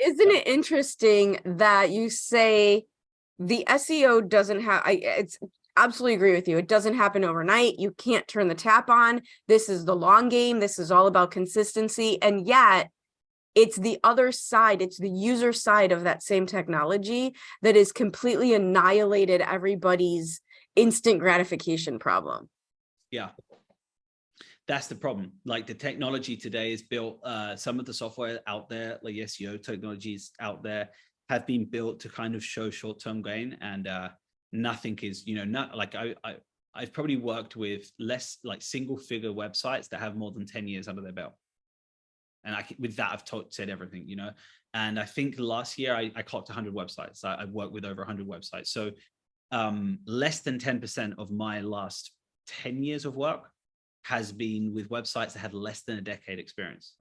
Isn't it interesting that you say the SEO doesn't have, it's absolutely agree with you. It doesn't happen overnight. You can't turn the tap on. This is the long game. This is all about consistency. And yet it's the other side. It's the user side of that same technology that is completely annihilated everybody's instant gratification problem. Yeah. That's the problem. Like the technology today is built, some of the software out there, like SEO technologies out there have been built to kind of show short-term gain, and nothing is, not like I've probably worked with less like single figure websites that have more than 10 years under their belt. And with that, I've said everything, and I think last year I clocked 100 websites. I've worked with over 100 websites. So less than 10% of my last 10 years of work has been with websites that had less than a decade experience.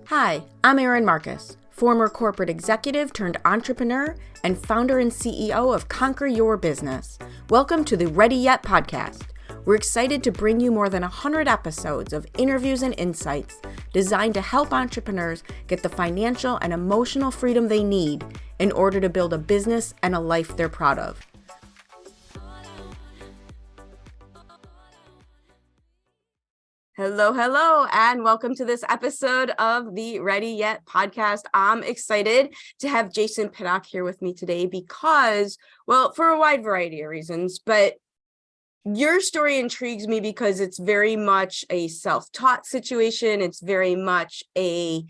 Hi, I'm Erin Marcus, former corporate executive turned entrepreneur and founder and CEO of Conquer Your Business. Welcome to the Ready Yet podcast. We're excited to bring you more than 100 episodes of interviews and insights designed to help entrepreneurs get the financial and emotional freedom they need in order to build a business and a life they're proud of. Hello, and welcome to this episode of the Ready Yet podcast. I'm excited to have Jason Pittock here with me today because, well, for a wide variety of reasons, but your story intrigues me because it's very much a self-taught situation. It's very much a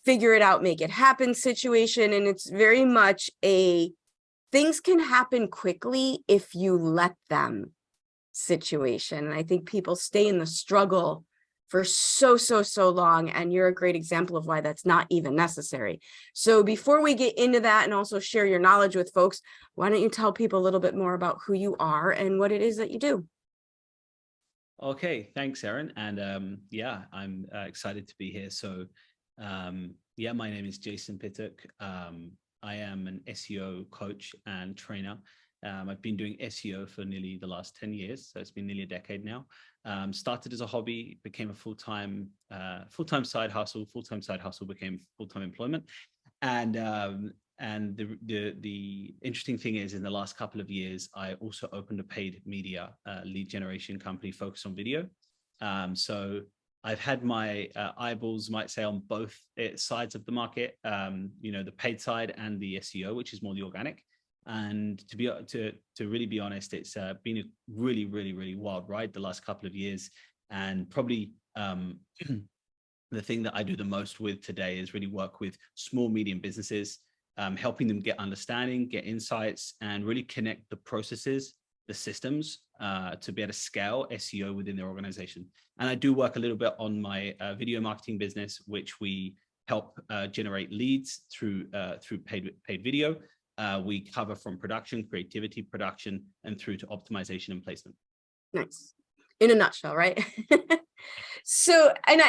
figure it out, make it happen situation. And it's very much a things can happen quickly if you let them situation. And I think people stay in the struggle for so long, and you're a great example of why that's not even necessary. So before we get into that and also share your knowledge with folks, why don't you tell people a little bit more about who you are and what it is that you do? Okay, thanks, Erin. And I'm excited to be here. So my name is Jason Pittock. I am an SEO coach and trainer. I've been doing SEO for nearly the last 10 years. So it's been nearly a decade now. Started as a hobby, became a full-time side hustle. Full-time side hustle became full-time employment. And the interesting thing is, in the last couple of years, I also opened a paid media lead generation company focused on video. So I've had my eyeballs, might say, on both sides of the market, the paid side and the SEO, which is more the organic. And to really be honest, it's been a really wild ride the last couple of years. And probably the thing that I do the most with today is really work with small, medium businesses, helping them get understanding, get insights, and really connect the processes, the systems to be able to scale SEO within their organization. And I do work a little bit on my video marketing business, which we help generate leads through paid video. We cover from production, creativity, production, and through to optimization and placement. Nice. In a nutshell, right? So, and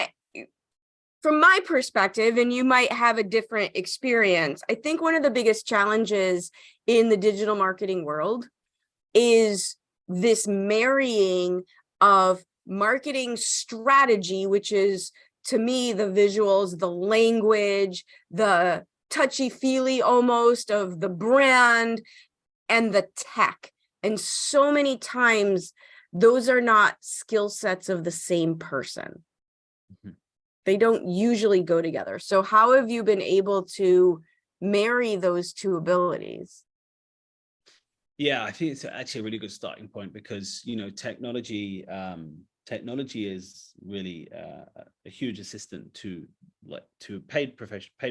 from my perspective, and you might have a different experience, I think one of the biggest challenges in the digital marketing world is this marrying of marketing strategy, which is, to me, the visuals, the language, the touchy-feely almost of the brand, and the tech. And so many times those are not skill sets of the same person. Mm-hmm. They don't usually go together. So how have you been able to marry those two abilities? Yeah, I think it's actually a really good starting point because, technology is really a huge assistant to paid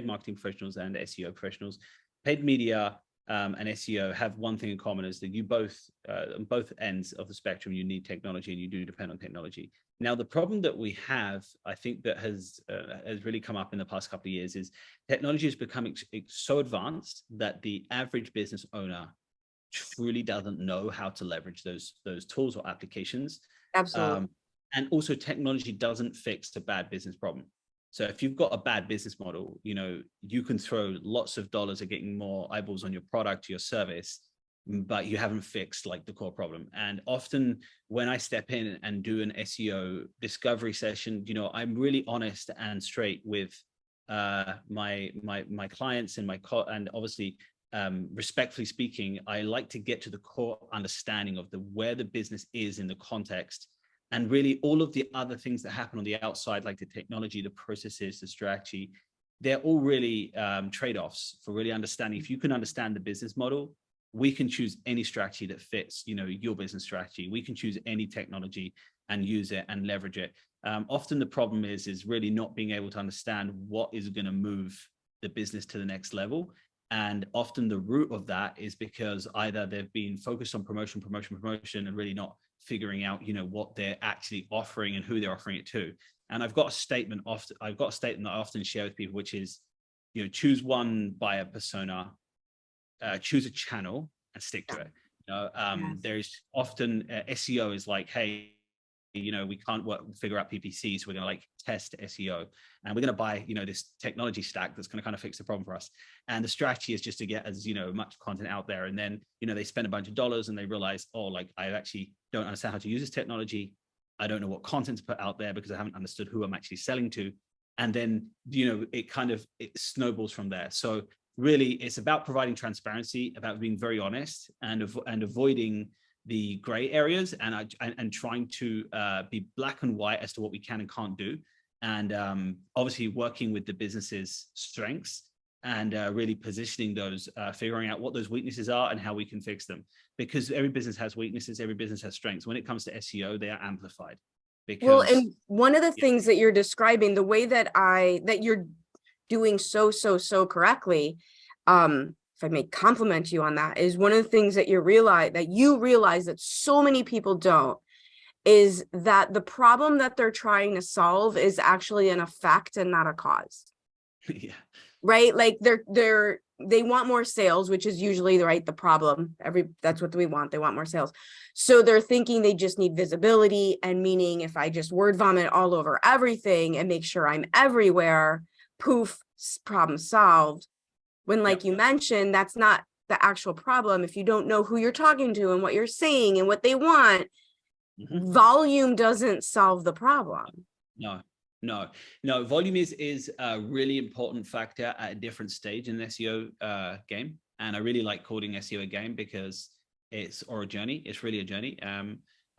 marketing professionals and SEO professionals. Paid media and SEO have one thing in common, is that you both on both ends of the spectrum, you need technology and you do depend on technology. Now, the problem that we have, I think, that has really come up in the past couple of years is technology is becoming so advanced that the average business owner truly doesn't know how to leverage those tools or applications. Absolutely. And also, technology doesn't fix a bad business problem. So if you've got a bad business model, you can throw lots of dollars at getting more eyeballs on your product, your service, but you haven't fixed like the core problem. And often when I step in and do an SEO discovery session, I'm really honest and straight with my clients and and obviously, respectfully speaking, I like to get to the core understanding of where the business is in the context, and really all of the other things that happen on the outside, like the technology, the processes, the strategy. They're all really trade-offs for really understanding. If you can understand the business model, we can choose any strategy that fits, your business strategy. We can choose any technology and use it and leverage it. Often the problem is really not being able to understand what is going to move the business to the next level. And often the root of that is because either they've been focused on promotion, and really not figuring out, what they're actually offering and who they're offering it to. And I've got a statement that I often share with people, which is, choose one buyer persona, choose a channel and stick to it. Yes. There's often SEO is like, hey, we can't figure out PPC, so we're going to test SEO, and we're going to buy, this technology stack that's going to kind of fix the problem for us. And the strategy is just to get as, much content out there. And then, they spend a bunch of dollars and they realize, oh, I actually don't understand how to use this technology. I don't know what content to put out there because I haven't understood who I'm actually selling to. And then, it snowballs from there. So really, it's about providing transparency, about being very honest, and avoiding the gray areas, and trying to be black and white as to what we can and can't do. And obviously working with the business's strengths and really positioning those, figuring out what those weaknesses are and how we can fix them. Because every business has weaknesses, every business has strengths. When it comes to SEO, they are amplified. Well, and one of the things that you're describing, the way that you're doing so correctly, if I may compliment you on that, is one of the things that you realize that so many people don't, is that the problem that they're trying to solve is actually an effect and not a cause. Yeah. Right? Like they want more sales, which is usually the problem. That's what we want. They want more sales. So they're thinking they just need visibility, and meaning if I just word vomit all over everything and make sure I'm everywhere, poof, problem solved. When, like you mentioned, that's not the actual problem. If you don't know who you're talking to and what you're saying and what they want, volume doesn't solve the problem. No. Volume is a really important factor at a different stage in the SEO game. And I really like calling SEO a game because it's a journey. It's really a journey.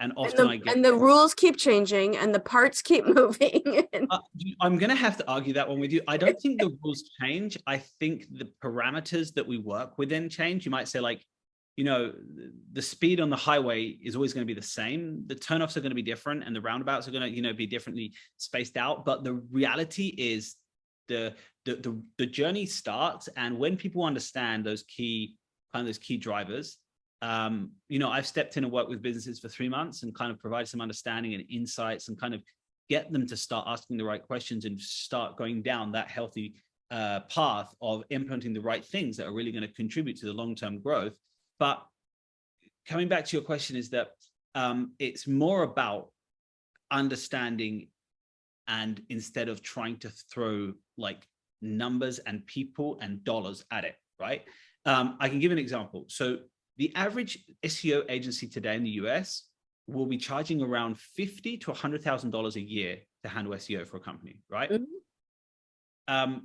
And often and the rules keep changing and the parts keep moving. I'm going to have to argue that one with you. I don't think the rules change. I think the parameters that we work within change. You might say the speed on the highway is always going to be the same. The turnoffs are going to be different and the roundabouts are going to, be differently spaced out. But the reality is the journey starts. And when people understand those key drivers, I've stepped in and worked with businesses for 3 months and kind of provide some understanding and insights and kind of get them to start asking the right questions and start going down that healthy path of implementing the right things that are really going to contribute to the long-term growth. But coming back to your question is that it's more about understanding, and instead of trying to throw numbers and people and dollars at it, right? I can give an example. So the average SEO agency today in the US will be charging around $50,000 to $100,000 a year to handle SEO for a company, right? Mm-hmm.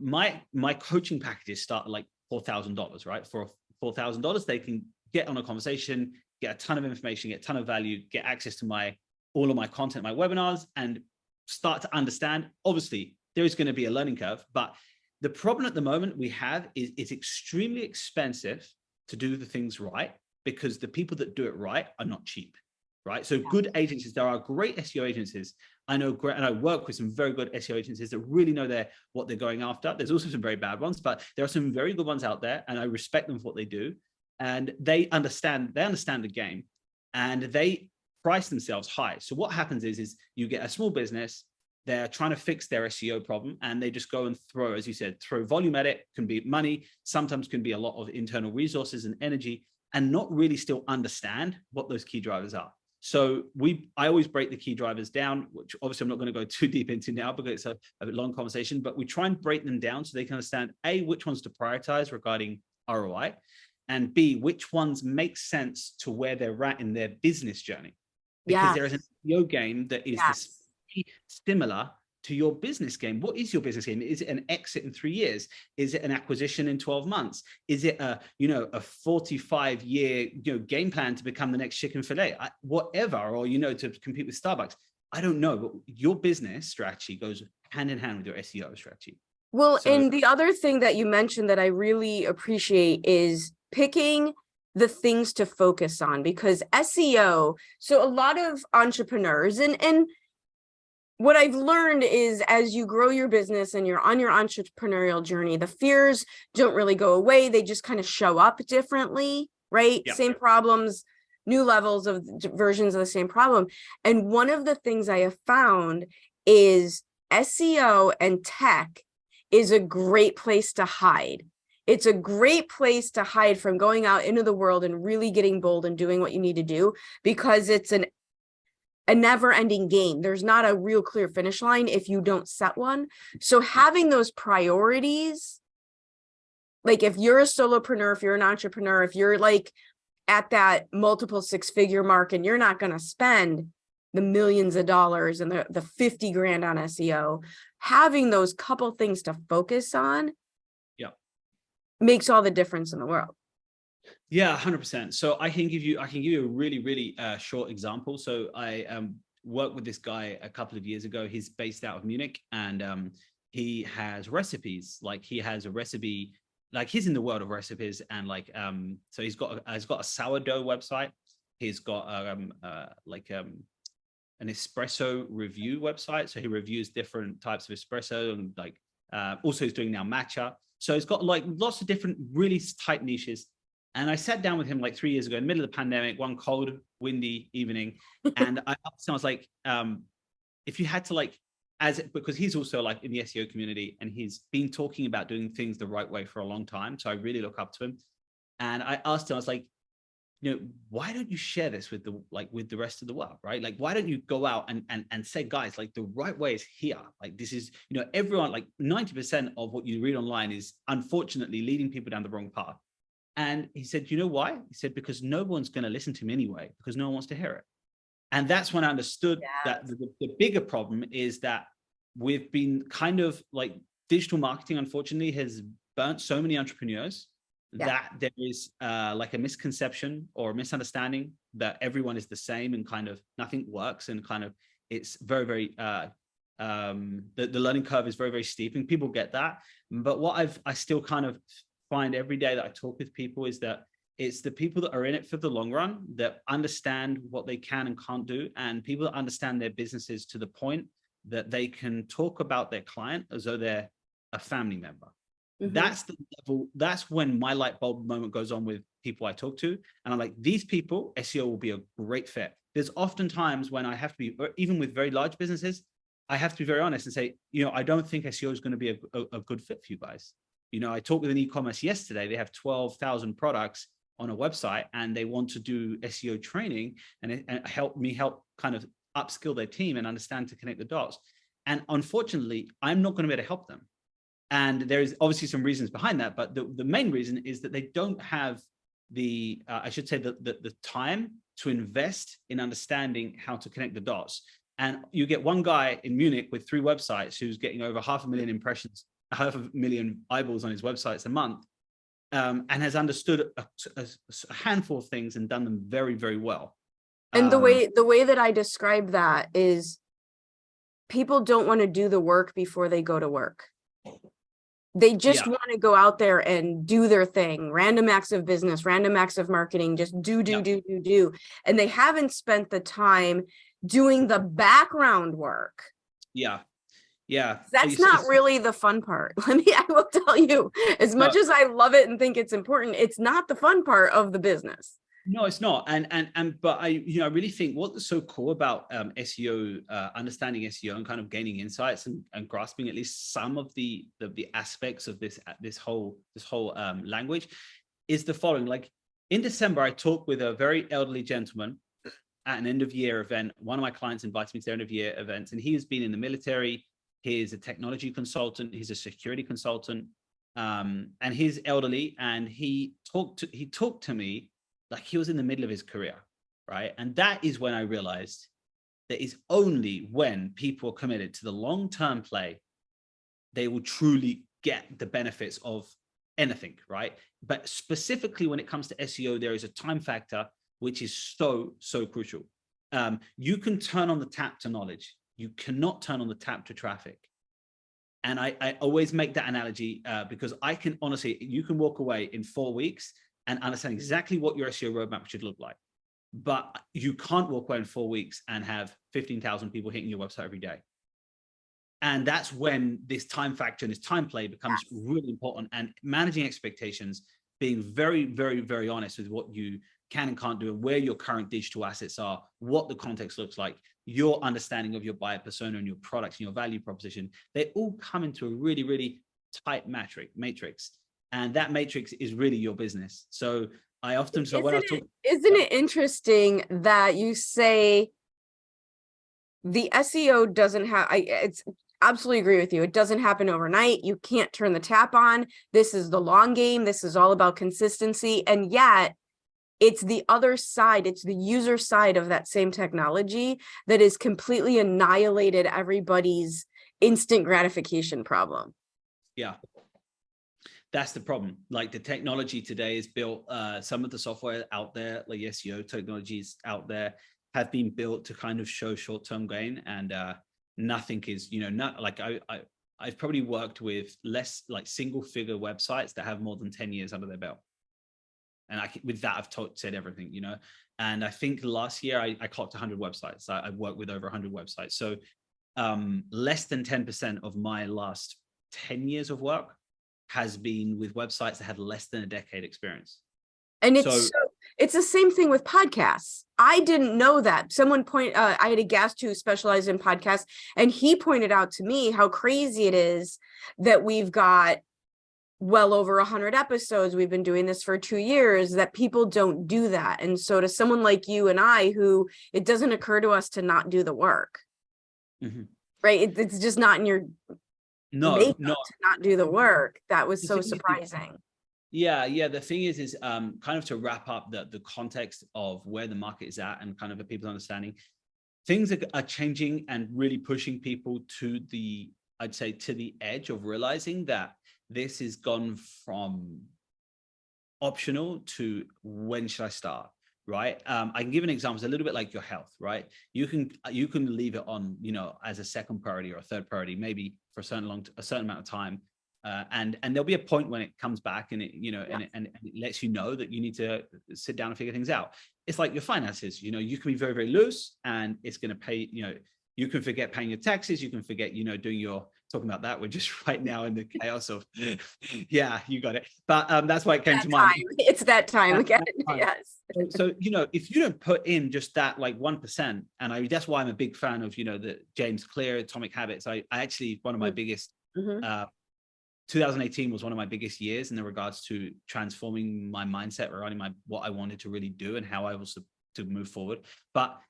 My coaching packages start at $4,000, right? For $4,000, they can get on a conversation, get a ton of information, get a ton of value, get access to all of my content, my webinars, and start to understand. Obviously, there is going to be a learning curve, but the problem at the moment we have is it's extremely expensive to do the things right, because the people that do it right are not cheap, right? So good agencies, there are great SEO agencies. I know, and I work with some very good SEO agencies that really know what they're going after. There's also some very bad ones, but there are some very good ones out there, and I respect them for what they do. And they understand the game, and they price themselves high. So what happens is you get a small business, they're trying to fix their SEO problem, and they just go and throw, as you said, throw volume at it. Can be money, sometimes can be a lot of internal resources and energy, and not really still understand what those key drivers are. So I always break the key drivers down, which obviously I'm not going to go too deep into now because it's a long conversation, but we try and break them down so they can understand A, which ones to prioritize regarding ROI, and B, which ones make sense to where they're at in their business journey. Because there is an SEO game that is similar to your business game. What is your business game? Is it an exit in 3 years? Is it an acquisition in 12 months? Is it a 45-year, game plan to become the next chicken fillet? Whatever, or, to compete with Starbucks. I don't know, but your business strategy goes hand in hand with your SEO strategy. Well, and the other thing that you mentioned that I really appreciate is picking the things to focus on, because SEO, so a lot of entrepreneurs and what I've learned is as you grow your business and you're on your entrepreneurial journey, the fears don't really go away. They just kind of show up differently, right? Yeah. Same problems, new levels of versions of the same problem. And one of the things I have found is SEO and tech is a great place to hide. It's a great place to hide from going out into the world and really getting bold and doing what you need to do, because it's a never-ending game. There's not a real clear finish line if you don't set one. So having those priorities, like if you're a solopreneur, if you're an entrepreneur, if you're like at that multiple six-figure mark and you're not going to spend the millions of dollars and the 50 grand on SEO, having those couple things to focus on makes all the difference in the world. Yeah, 100%. So I can give you a really, really short example. So I worked with this guy a couple of years ago. He's based out of Munich, and he has recipes. Like he has a recipe, like he's in the world of recipes, and so he's got a sourdough website. He's got an espresso review website. So he reviews different types of espresso, and also he's doing now matcha. So he's got like lots of different really tight niches. And I sat down with him like 3 years ago in the middle of the pandemic, one cold, windy evening. And I asked him, I was like, if you had to because he's also like in the SEO community, and he's been talking about doing things the right way for a long time. So I really look up to him. And I asked him, I was like, why don't you share this with the rest of the world, right? Like, why don't you go out and say, guys, like the right way is here. Like this is, everyone, like 90% of what you read online is unfortunately leading people down the wrong path. And he said, you know why? He said, because no one's going to listen to him anyway, because no one wants to hear it. And that's when I understood that the bigger problem is that we've been kind of like digital marketing, unfortunately, has burnt so many entrepreneurs that there is like a misconception or a misunderstanding that everyone is the same and kind of nothing works, and kind of it's very, very, the learning curve is very, very steep, and people get that. But what I still kind of find every day that I talk with people is that it's the people that are in it for the long run that understand what they can and can't do, and people that understand their businesses to the point that they can talk about their client as though they're a family member. Mm-hmm. That's the level. That's when my light bulb moment goes on with people I talk to, and I'm like, these people, SEO will be a great fit. There's often times when I have to be, even with very large businesses, I have to be very honest and say, I don't think SEO is going to be a good fit for you guys. I talked with an e-commerce yesterday. They have 12,000 products on a website, and they want to do SEO training and help kind of upskill their team and understand to connect the dots. And unfortunately, I'm not going to be able to help them. And there is obviously some reasons behind that, but the main reason is that they don't have the time to invest in understanding how to connect the dots. And you get one guy in Munich with 3 websites who's getting over 500,000 impressions, 500,000 eyeballs on his websites a month, and has understood a handful of things and done them very, very well. And the way that I describe that is people don't want to do the work before they go to work. They just want to go out there and do their thing, random acts of business, random acts of marketing, just do. And they haven't spent the time doing the background work. Yeah. That's not really the fun part. I will tell you, as much as I love it and think it's important, it's not the fun part of the business. No, it's not. But I really think what's so cool about SEO, understanding SEO and kind of gaining insights and grasping at least some of the aspects of this whole language is the following. Like in December, I talked with a very elderly gentleman at an end of year event. One of my clients invited me to their end of year events, and he has been in the military. He's a technology consultant. He's a security consultant, and he's elderly. And he talked to me like he was in the middle of his career, right? And that is when I realized that is only when people are committed to the long-term play, they will truly get the benefits of anything, right? But specifically when it comes to SEO, there is a time factor, which is so crucial. You can turn on the tap to knowledge. You cannot turn on the tap to traffic. And I always make that analogy because I can honestly, you can walk away in 4 weeks and understand exactly what your SEO roadmap should look like. But you can't walk away in 4 weeks and have 15,000 people hitting your website every day. And that's when this time factor and this time play becomes really important, and managing expectations, being very, very, very honest with what you can and can't do, and where your current digital assets are, what the context looks like, your understanding of your buyer persona and your products and your value proposition. They all come into a really, really tight matrix. And that matrix is really your business. So I often, so when I talk, isn't it interesting that you say the SEO doesn't have, it's absolutely agree with you. It doesn't happen overnight. You can't turn the tap on. This is the long game. This is all about consistency. And yet it's the other side. It's the user side of that same technology that is completely annihilated everybody's instant gratification problem. Yeah. That's the problem. Like the technology today is built, some of the software out there, like SEO technologies out there, have been built to kind of show short-term gain, and nothing is, not like I've probably worked with less like single-figure websites that have more than 10 years under their belt, and with that I've said everything, And I think last year I clocked 100 websites. I've worked with over 100 websites. So less than 10% of my last 10 years of work has been with websites that had less than a decade experience. And it's the same thing with podcasts. I didn't know that. I had a guest who specialized in podcasts, and he pointed out to me how crazy it is that we've got well over 100 episodes. We've been doing this for 2 years, that people don't do that. And so to someone like you and I, who it doesn't occur to us to not do the work, right? It's just not in your makeup to not do the work. That was so surprising. Yeah. The thing is kind of to wrap up the context of where the market is at and kind of people's understanding, things are changing and really pushing people to the edge of realizing that this has gone from optional to when should I start, right? I can give an example. It's a little bit like your health, right? You can leave it on, as a second priority or a third priority, maybe for a certain amount of time. And there'll be a point when it comes back and it, and it lets you know that you need to sit down and figure things out. It's like your finances, you can be very, very loose and it's going to pay, you can forget paying your taxes. You can forget, talking about that. We're just right now in the chaos of, yeah, you got it. But that's why it came to mind. It's that time again. Yes. So, if you don't put in just that like 1%, and that's why I'm a big fan of, the James Clear Atomic Habits. I actually, one of my biggest, 2018 was one of my biggest years in the regards to transforming my mindset regarding what I wanted to really do and how I was to move forward. But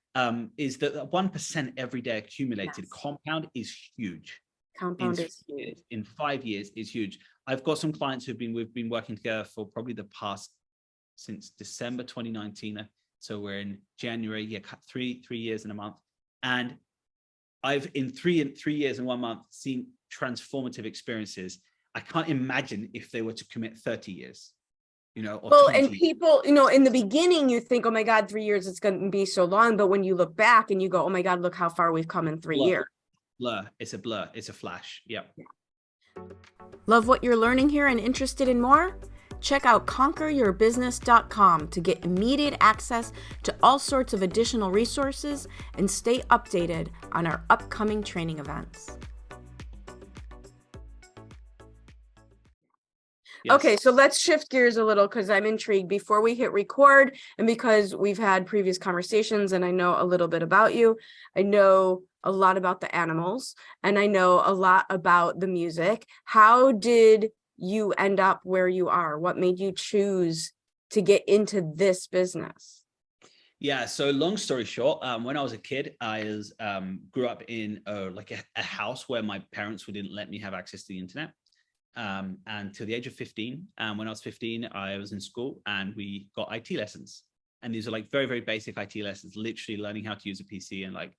is that 1% every day accumulated compound is huge. Compound is huge. In 5 years is huge. I've got some clients we've been working together for probably the past since December 2019. So we're in January, 3 years and a month. And I've in 3 years and 1 month seen transformative experiences. I can't imagine if they were to commit 30 years, or well, 20 and people, in the beginning, you think, oh my God, 3 years, it's going to be so long. But when you look back and you go, oh my God, look how far we've come in 3 years. Blur. It's a blur. It's a flash. Yep. Love what you're learning here and interested in more? Check out conqueryourbusiness.com to get immediate access to all sorts of additional resources and stay updated on our upcoming training events. Yes. Okay, so let's shift gears a little because I'm intrigued before we hit record, and because we've had previous conversations and I know a little bit about you. I know a lot about the animals and I know a lot about the music. How did you end up where you are? What made you choose to get into this business? Yeah, so long story short, when I was a kid, I grew up in a house where my parents didn't let me have access to the internet. And to the age of 15, when I was 15, I was in school and we got IT lessons. And these are like very, very basic IT lessons, literally learning how to use a PC and like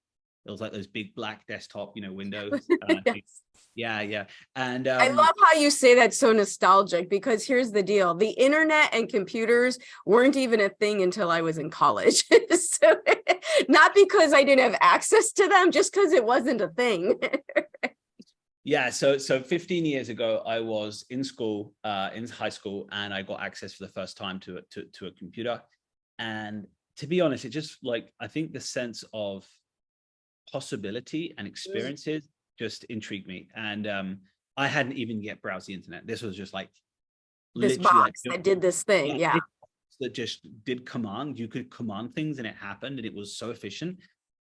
It was like those big black desktop, Windows. Yes. Yeah. And I love how you say that so nostalgic, because here's the deal. The internet and computers weren't even a thing until I was in college. So not because I didn't have access to them, just because it wasn't a thing. Yeah, so 15 years ago, I was in school, in high school, and I got access for the first time to a computer. And to be honest, it just I think the sense of possibility and experiences just intrigued me. And I hadn't even yet browsed the internet. This was just This literally box that did this thing. Yeah. that just did command. You could command things and it happened, and it was so efficient.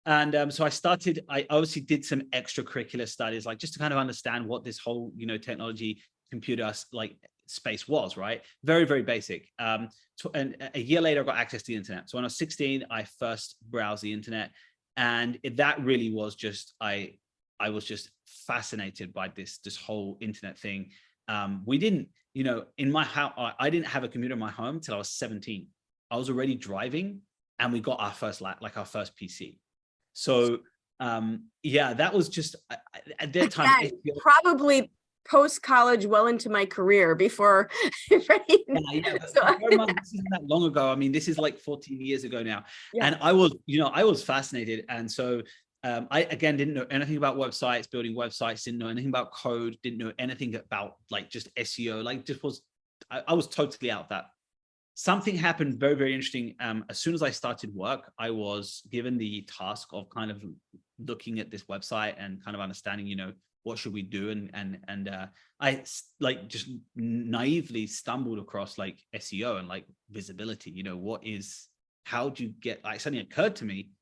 And so I obviously did some extracurricular studies, just to kind of understand what this whole, technology, computer space was, right? Very, very basic. And a year later, I got access to the internet. So when I was 16, I first browsed the internet, and that really was just, I was just fascinated by this whole internet thing. We didn't, in my house, I didn't have a computer in my home till I was 17. I was already driving, and we got our first our first PC. So yeah, that was just at that time. Again, probably post-college, well into my career before. Right? Yeah, this isn't that long ago. I mean, this is 14 years ago now. Yeah. And I was fascinated. And so I, again, didn't know anything about websites, building websites, didn't know anything about code, didn't know anything about just SEO, I was totally out of that. Something happened very, very interesting. As soon as I started work, I was given the task of kind of looking at this website and kind of understanding, what should we do? And I just naively stumbled across SEO and visibility. How do you get, it suddenly occurred to me,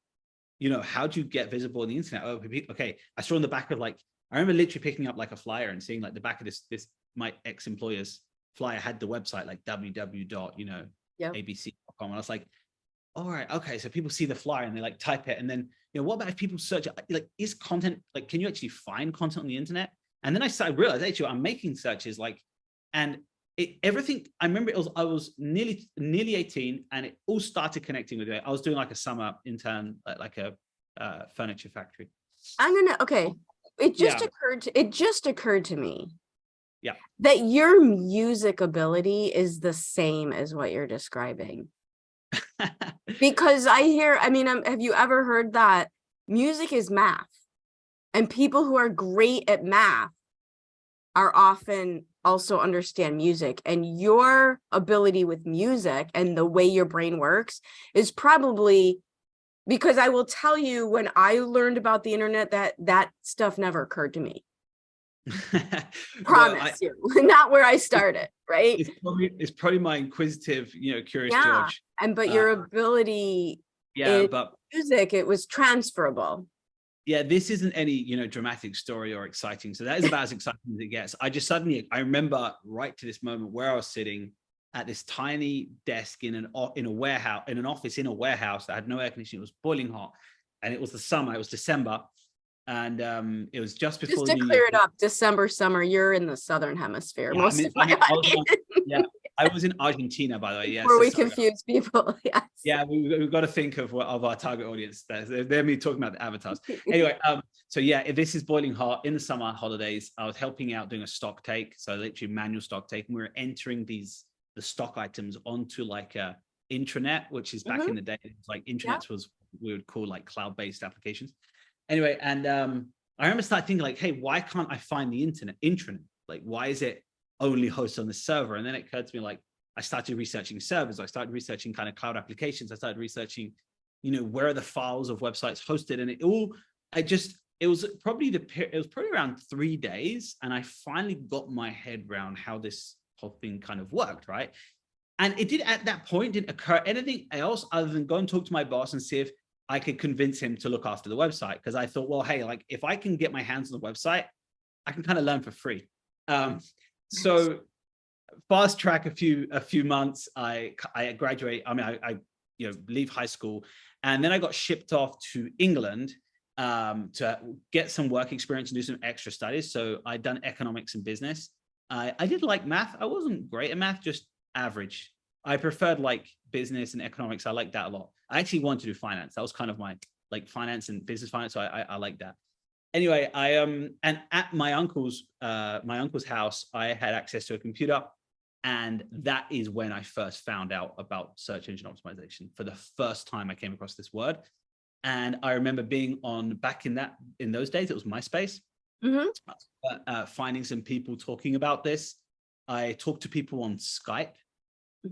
how do you get visible on the internet? Oh, okay. I saw on the back of I remember literally picking up a flyer and seeing the back of this my ex-employer's flyer had the website www.abc.com, and I was like, all right, okay, so people see the flyer and they type it, and then what about if people search is content, can you actually find content on the internet? And then I realized actually I'm making searches and everything. I remember I was nearly 18, and it all started connecting with it. I was doing a summer intern at a furniture factory. It just occurred to me. Yeah. That your music ability is the same as what you're describing. Because have you ever heard that music is math, and people who are great at math are often also understand music, and your ability with music and the way your brain works is probably, because I will tell you, when I learned about the internet, that stuff never occurred to me. Promise you, not where I started, right? It's probably my inquisitive, curious George. But your ability in music, it was transferable. Yeah, this isn't any, dramatic story or exciting. So that is about as exciting as it gets. I remember right to this moment where I was sitting at this tiny desk in an office in a warehouse that had no air conditioning. It was boiling hot, and it was the summer. It was December. And it was just before. Just to clear it up, December, summer, you're in the Southern Hemisphere. Yeah, I was in Argentina, by the way. Yeah, before we confuse people. Yes. Yeah, we've got to think of our target audience. They're me talking about the avatars. Anyway, so yeah, this is boiling hot in the summer holidays. I was helping out doing a stock take, so literally manual stock take, and we were entering the stock items onto a intranet, which is back in the day. It was intranets was we would call cloud-based applications. Anyway, and I remember starting thinking hey, why can't I find the intranet? Why is it only hosted on the server? And then it occurred to me, I started researching servers. I started researching kind of cloud applications. I started researching, where are the files of websites hosted? And it was probably around 3 days. And I finally got my head around how this whole thing kind of worked, right? And it did, at that point, didn't occur anything else other than go and talk to my boss and see if I could convince him to look after the website. Because I thought, well, hey, if I can get my hands on the website, I can kind of learn for free. So fast track a few months, I graduate. I leave high school, and then I got shipped off to England to get some work experience and do some extra studies. So I'd done economics and business. I did like math. I wasn't great at math, just average. I preferred business and economics. I liked that a lot. I actually wanted to do finance. That was kind of my like finance and business finance. So I like that. Anyway, and at my uncle's house, I had access to a computer. And that is when I first found out about search engine optimization. For the first time, I came across this word. And I remember being back in those days, it was MySpace, finding some people talking about this. I talked to people on Skype,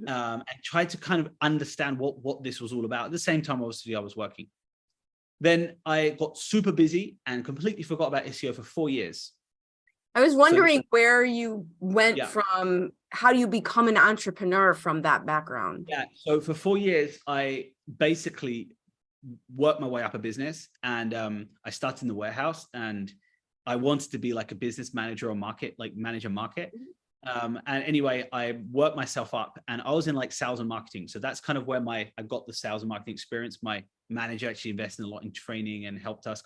and tried to kind of understand what this was all about. At the same time, obviously, I was working. Then I got super busy and completely forgot about SEO for 4 years. I was wondering where you went from. How do you become an entrepreneur from that background? Yeah. So for 4 years, I basically worked my way up a business, and I started in the warehouse, and I wanted to be like a business manager or market. And anyway, I worked myself up, and I was in like sales and marketing. So that's kind of where I got the sales and marketing experience. My manager actually invested a lot in training and helped us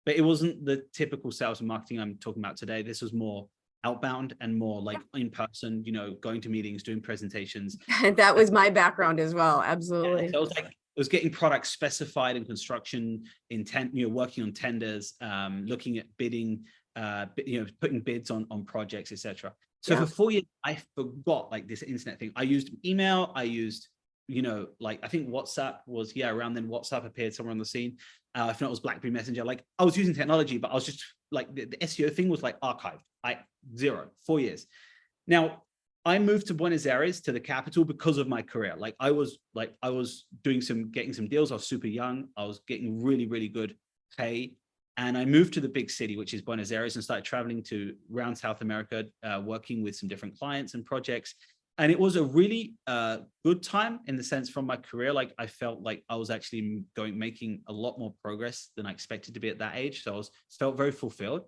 but it wasn't the typical sales and marketing I'm talking about today. This was more outbound and more like in person, going to meetings, doing presentations. That was my background as well. Absolutely. Yeah, so it was getting products specified in construction, intent, working on tenders, looking at bidding, putting bids on projects, etc. So for 4 years, I forgot like this internet thing. I used email. I used, I think WhatsApp was, around then WhatsApp appeared somewhere on the scene. If not, it was BlackBerry Messenger. Like I was using technology, but I was just like the SEO thing was like archived. 4 years. Now I moved to Buenos Aires, to the capital, because of my career. I was getting some deals. I was super young. I was getting really, really good pay. And I moved to the big city, which is Buenos Aires, and started traveling around South America, working with some different clients and projects. And it was a really good time in the sense from my career. Like I felt like I was actually making a lot more progress than I expected to be at that age. So I felt very fulfilled,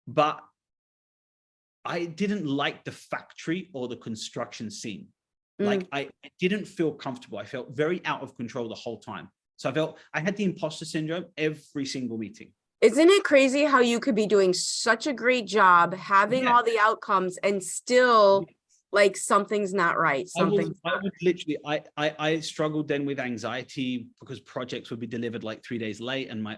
but I didn't like the factory or the construction scene. Like I didn't feel comfortable. I felt very out of control the whole time. So I had the imposter syndrome every single meeting. Isn't it crazy how you could be doing such a great job, having all the outcomes, and still like something's not right? I struggled then with anxiety because projects would be delivered like 3 days late, and I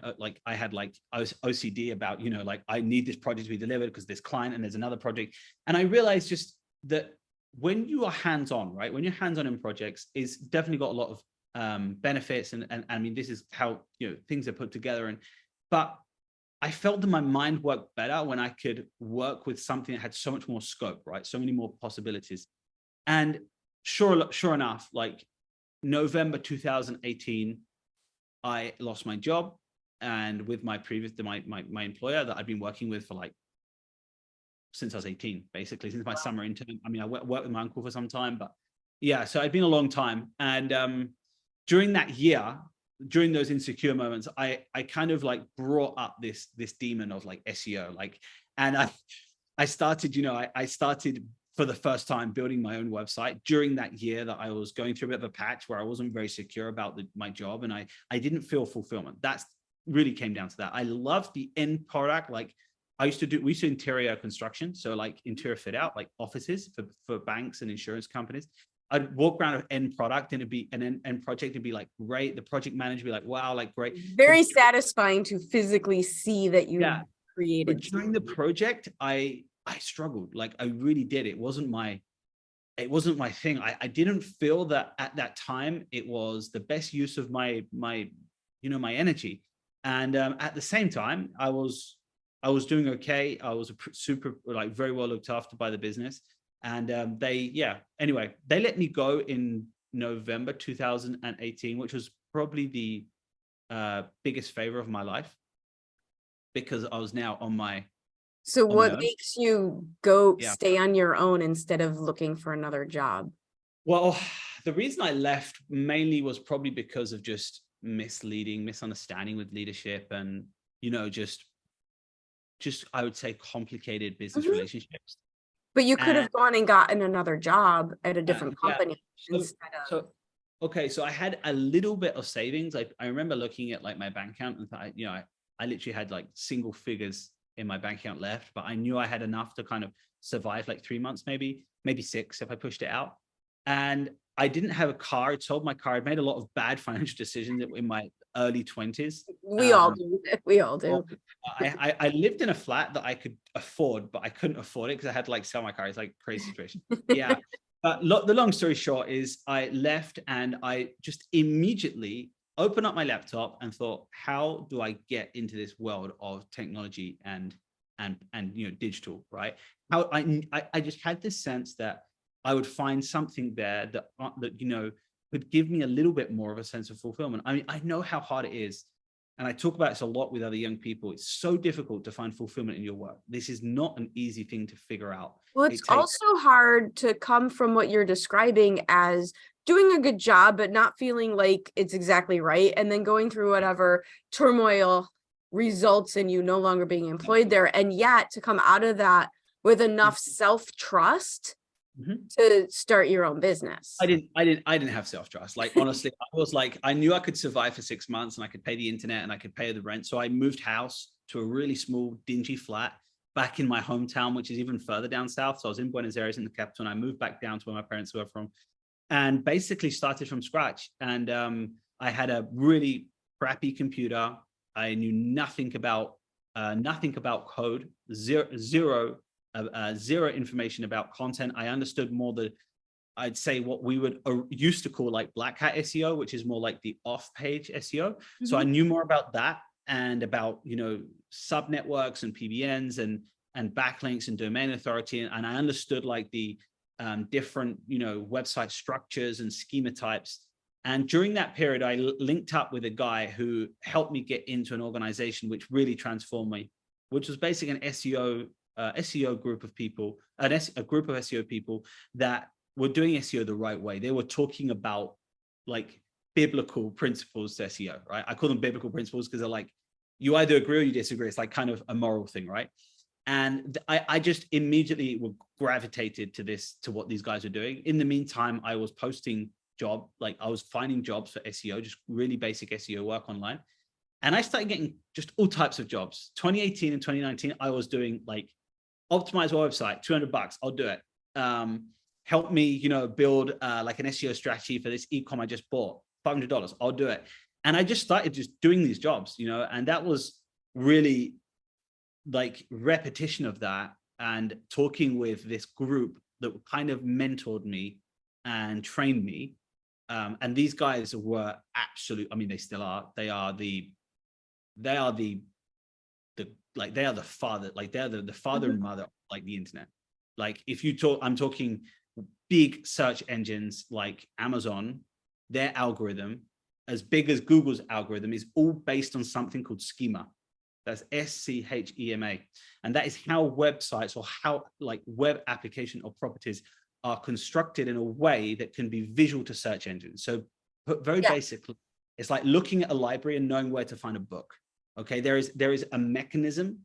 was OCD about, I need this project to be delivered because this client and there's another project. And I realized just that when you are hands-on, right? When you're hands-on in projects, it's definitely got a lot of benefits. And I mean, this is how, things are put together. But I felt that my mind worked better when I could work with something that had so much more scope, right? So many more possibilities. And sure enough, like November 2018, I lost my job. And with my my employer that I'd been working with for since I was 18, basically, since my summer intern. I mean, I worked with my uncle for some time, but yeah, so it'd been a long time. And during that year, during those insecure moments, I kind of brought up this demon of SEO, and I started, I started for the first time building my own website during that year that I was going through a bit of a patch where I wasn't very secure about my job, and I didn't feel fulfillment. That's really came down to that. I loved the end product. We used to interior construction, so interior fit out, offices for banks and insurance companies. I'd walk around an end product, and it'd be an end project. It'd be great. The project manager would be wow, great. Very satisfying to physically see that you created. But during the project, I struggled. I really did. It wasn't my thing. I didn't feel that at that time it was the best use of my energy. And at the same time, I was doing okay. I was super very well looked after by the business. And anyway, they let me go in November 2018, which was probably the biggest favor of my life, because I was now on my. So what makes you stay on your own instead of looking for another job? Well, the reason I left mainly was probably because of just misunderstanding with leadership, and just I would say complicated business relationships. But you could have gone and gotten another job at a different company instead of. So I had a little bit of savings. I remember looking at my bank account, and I literally had single figures in my bank account left, but I knew I had enough to kind of survive 3 months, maybe 6 if I pushed it out. And I didn't have a car. I sold my car. I made a lot of bad financial decisions early 20s. We all do. We all do. I lived in a flat that I could afford, but I couldn't afford it because I had to like sell my car. It's like a crazy situation. Yeah. But the long story short is I left and I just immediately opened up my laptop and thought, how do I get into this world of technology and digital, right? How I just had this sense that I would find something there that could give me a little bit more of a sense of fulfillment. I mean, I know how hard it is. And I talk about this a lot with other young people. It's so difficult to find fulfillment in your work. This is not an easy thing to figure out. Well, it's also hard to come from what you're describing as doing a good job, but not feeling like it's exactly right. And then going through whatever turmoil results in you no longer being employed there. And yet to come out of that with enough self-trust to start your own business. I didn't have self-trust. Like, honestly, I was like, I knew I could survive for 6 months and I could pay the internet and I could pay the rent. So I moved house to a really small, dingy flat back in my hometown, which is even further down south. So I was in Buenos Aires in the capital, and I moved back down to where my parents were from, and basically started from scratch. And I had a really crappy computer. I knew nothing about code, zero information about content. I understood more I'd say what we would used to call like black hat SEO, which is more like the off-page SEO. So I knew more about that and about, sub networks and PBNs and backlinks and domain authority. And I understood like the different, website structures and schema types. And during that period, I linked up with a guy who helped me get into an organization which really transformed me, which was basically an SEO group of people, a group of SEO people that were doing SEO the right way. They were talking about like biblical principles to SEO, right? I call them biblical principles because they're like, you either agree or you disagree. It's like kind of a moral thing, right? And I just immediately gravitated to what these guys are doing. In the meantime, I was posting I was finding jobs for SEO, just really basic SEO work online. And I started getting just all types of jobs. 2018 and 2019, I was doing like, optimize my website, $200, I'll do it. Help me, build like an SEO strategy for this e-com I just bought, $500, I'll do it. And I just started just doing these jobs, and that was really like repetition of that and talking with this group that kind of mentored me and trained me. And these guys were absolute, I mean, they still are, they are the father, like they're the father and mother of like the internet. Like if you talk, I'm talking big search engines like Amazon, their algorithm, as big as Google's algorithm, is all based on something called schema. That's SCHEMA. And that is how websites or how like web application or properties are constructed in a way that can be visual to search engines. So put very basically, it's like looking at a library and knowing where to find a book. Okay, there is a mechanism,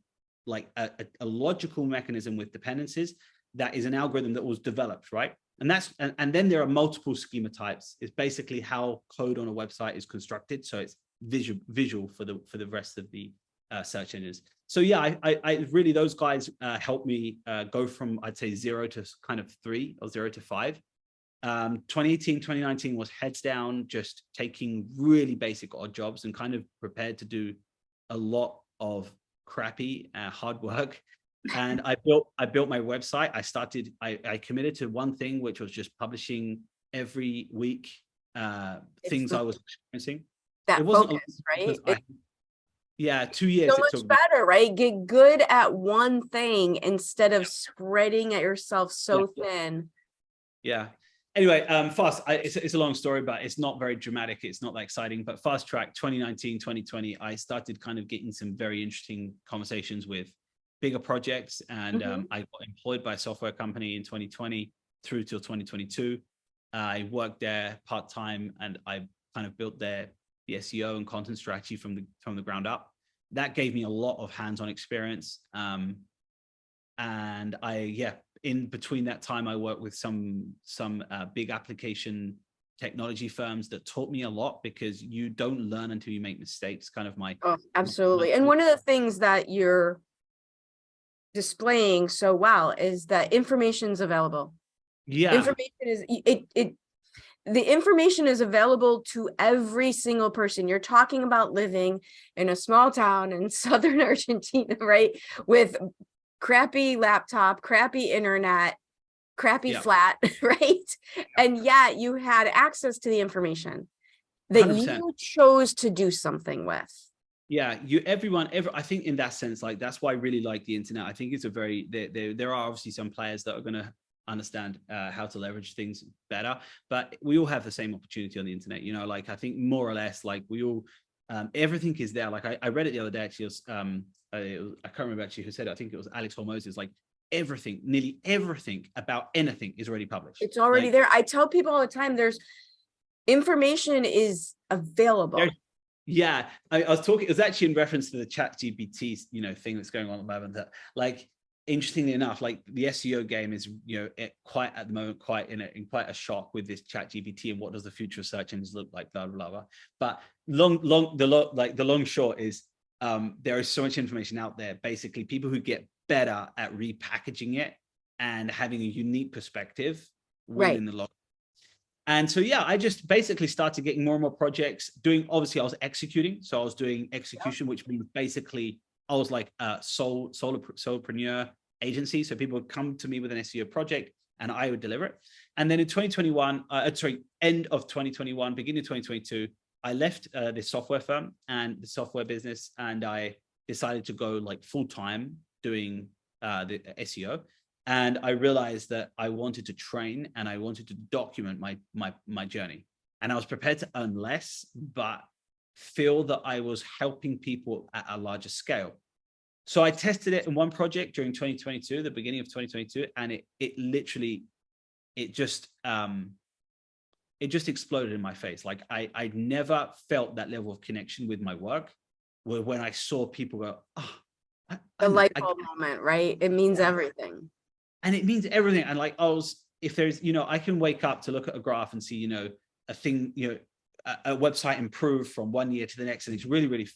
like a logical mechanism with dependencies that is an algorithm that was developed, right? And then there are multiple schema types. It's basically how code on a website is constructed. So it's visual for the rest of the search engines. So yeah, I really, those guys helped me go from, I'd say 0 to kind of 3 or 0 to 5. 2018, 2019 was heads down, just taking really basic odd jobs and kind of prepared to do a lot of crappy hard work. And I built my website. I committed to one thing, which was just publishing every week things I was experiencing. That it wasn't focus, right? Yeah, 2 years. So much better, right? Get good at one thing instead of spreading at yourself so thin. Yeah. Anyway, it's a long story, but it's not very dramatic. It's not that exciting, but fast track 2019, 2020, I started kind of getting some very interesting conversations with bigger projects. And I got employed by a software company in 2020 through till 2022. I worked there part-time and I kind of built the SEO and content strategy from the ground up. That gave me a lot of hands-on experience. And in between that time, I worked with some big application technology firms that taught me a lot, because you don't learn until you make mistakes. Kind of absolutely. And one of the things that you're displaying so well is that information's available. Information is the information is available to every single person. You're talking about living in a small town in southern Argentina, right? With crappy laptop, crappy internet, crappy flat, right? And yet you had access to the information that 100%. you chose to do something with. Yeah, I think in that sense, like, that's why I really like the internet. I think it's a very, there are obviously some players that are going to understand how to leverage things better, but we all have the same opportunity on the internet, you know, like, I think more or less, like, we all, everything is there. Like, I read it the other day, actually. I can't remember actually who said it. I think it was Alex Hormozes. Like, everything, nearly everything about anything is already published. It's already there. I tell people all the time, there's information is available. Yeah, I was talking, it was actually in reference to the ChatGPT, you know, thing that's going on at the moment, that, like, interestingly enough, like, the SEO game is, you know, quite at the moment, quite in quite a shock with this ChatGPT and what does the future of search engines look like, blah, blah, blah. But the long short is, there is so much information out there. Basically, people who get better at repackaging it and having a unique perspective within the long. And so, yeah, I just basically started getting more and more projects doing. Obviously, I was executing. So I was doing execution, which means basically I was like a solopreneur agency. So people would come to me with an SEO project and I would deliver it. And then in 2021, end of 2021, beginning of 2022, I left this software firm and the software business, and I decided to go like full time doing the SEO. And I realized that I wanted to train and I wanted to document my journey. And I was prepared to earn less, but feel that I was helping people at a larger scale. So I tested it in one project during 2022, the beginning of 2022, and it just exploded in my face. Like, I never felt that level of connection with my work, where when I saw people go, oh, the light bulb moment, right? It means everything. And it means everything. And like, if there's, you know, I can wake up to look at a graph and see, you know, a thing, you know, a website improve from one year to the next, and it's really, really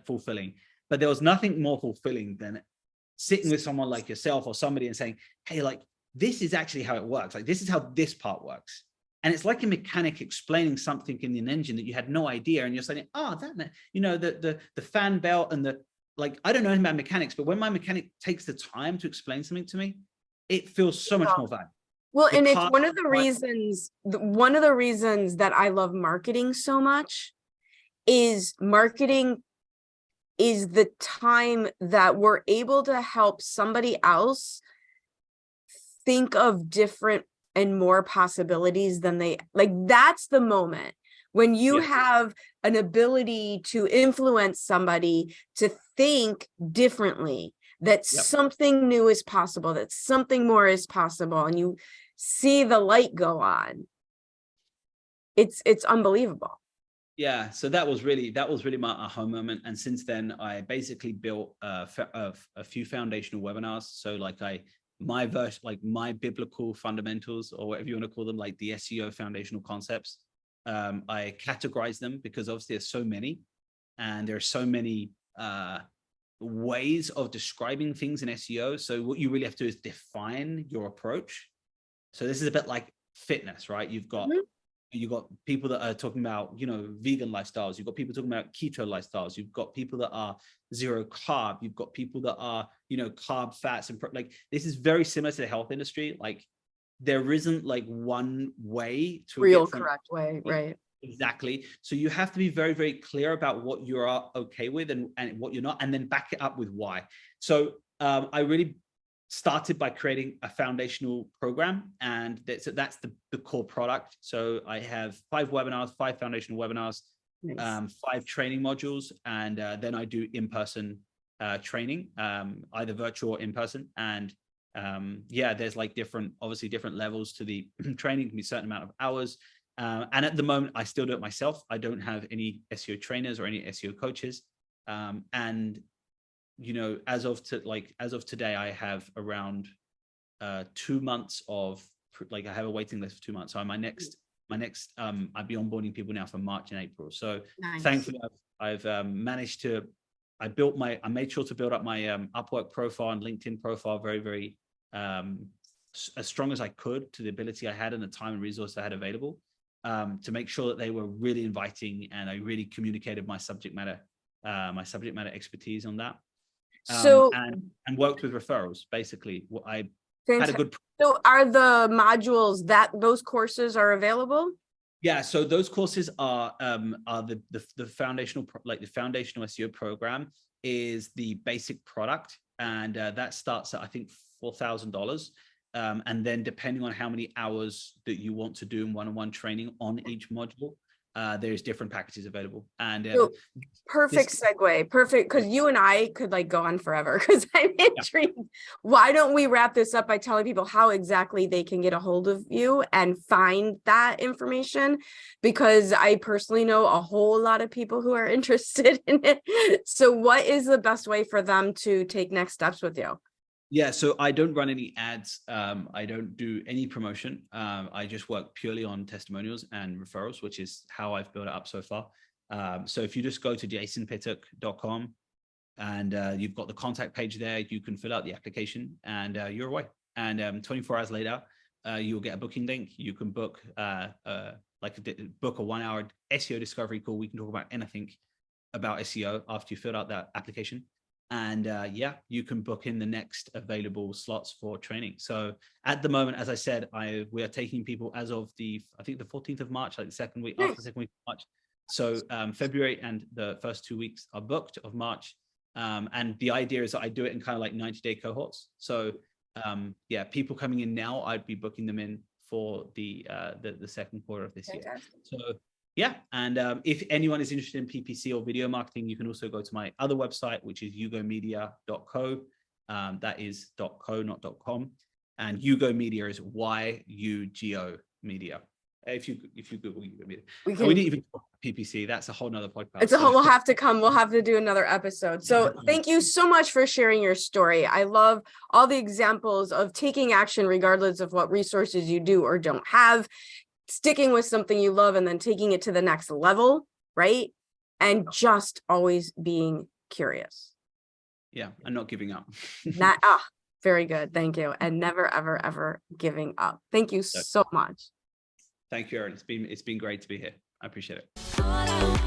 fulfilling. But there was nothing more fulfilling than sitting with someone like yourself or somebody and saying, hey, like, this is actually how it works. Like, this is how this part works. And it's like a mechanic explaining something in an engine that you had no idea. And you're saying, oh, that, you know, the fan belt and like, I don't know anything about mechanics, but when my mechanic takes the time to explain something to me, it feels so much more valuable. Well, and it's one of the reasons that I love marketing so much is marketing is the time that we're able to help somebody else think of different and more possibilities than they like. That's the moment when you have an ability to influence somebody to think differently, that something new is possible, that something more is possible, and you see the light go on. It's unbelievable. Yeah, so that was really my aha moment. And since then, I basically built a few foundational webinars. So like my biblical fundamentals, or whatever you want to call them, like the SEO foundational concepts. I categorize them because obviously there's so many, and there are so many ways of describing things in SEO. So what you really have to do is define your approach. So this is a bit like fitness, right? You've got people that are talking about, you know, vegan lifestyles. You've got people talking about keto lifestyles. You've got people that are zero carb. You've got people that are, you know, carb, fats, and like, this is very similar to the health industry. Like, there isn't like one way to real correct way, right? Exactly. So you have to be very, very clear about what you are okay with and what you're not, and then back it up with why. So I really started by creating a foundational program, and that's the core product. So I have 5 webinars, 5 foundational webinars, 5 training modules, and then I do in-person training, either virtual or in-person. And there's like obviously different levels to the training. It can be a certain amount of hours. And at the moment, I still do it myself. I don't have any SEO trainers or any SEO coaches. And, you know, as of today, I have around 2 months of, like, I have a waiting list for 2 months. So my next I'll be onboarding people now for March and April. So thankfully I've managed to, I made sure to build up my Upwork profile and LinkedIn profile very, very as strong as I could, to the ability I had and the time and resource I had available. to make sure that they were really inviting and I really communicated my subject matter expertise on that. So And worked with referrals. Basically, I had a good. So are the modules that those courses are available? Yeah, so those courses are the foundational, like the foundational SEO program is the basic product, and that starts at I think $4,000. And then depending on how many hours that you want to do in one-on-one training on each module, there's different packages available. And perfect segue, perfect, because you and I could like go on forever because I'm intrigued. Why don't we wrap this up by telling people how exactly they can get a hold of you and find that information? Because I personally know a whole lot of people who are interested in it. So what is the best way for them to take next steps with you? Yeah, so I don't run any ads. I don't do any promotion. I just work purely on testimonials and referrals, which is how I've built it up so far. So if you just go to jasonpittock.com and you've got the contact page there, you can fill out the application and you're away. And 24 hours later, you'll get a booking link. You can book book a 1-hour SEO discovery call. We can talk about anything about SEO after you fill out that application. And yeah, you can book in the next available slots for training. So at the moment, as I said, we are taking people as of I think the 14th of March, like the second week after the second week of March. So February and the first 2 weeks are booked of March. And the idea is that I do it in kind of like 90-day cohorts. So yeah, people coming in now, I'd be booking them in for the second quarter of this year. So yeah, and if anyone is interested in PPC or video marketing, you can also go to my other website, which is yugomedia.co. That is .co, not .com. And Yugo Media is YUGO Media. If you Google Yugo Media, we didn't even talk about PPC. That's a whole nother podcast. It's a whole. We'll have to come. We'll have to do another episode. So thank you so much for sharing your story. I love all the examples of taking action, regardless of what resources you do or don't have. Sticking with something you love and then taking it to the next level, right? And just always being curious. Yeah, and not giving up. Very good. Thank you. And never, ever, ever giving up. Thank you so much. Thank you, Erin. It's been great to be here. I appreciate it.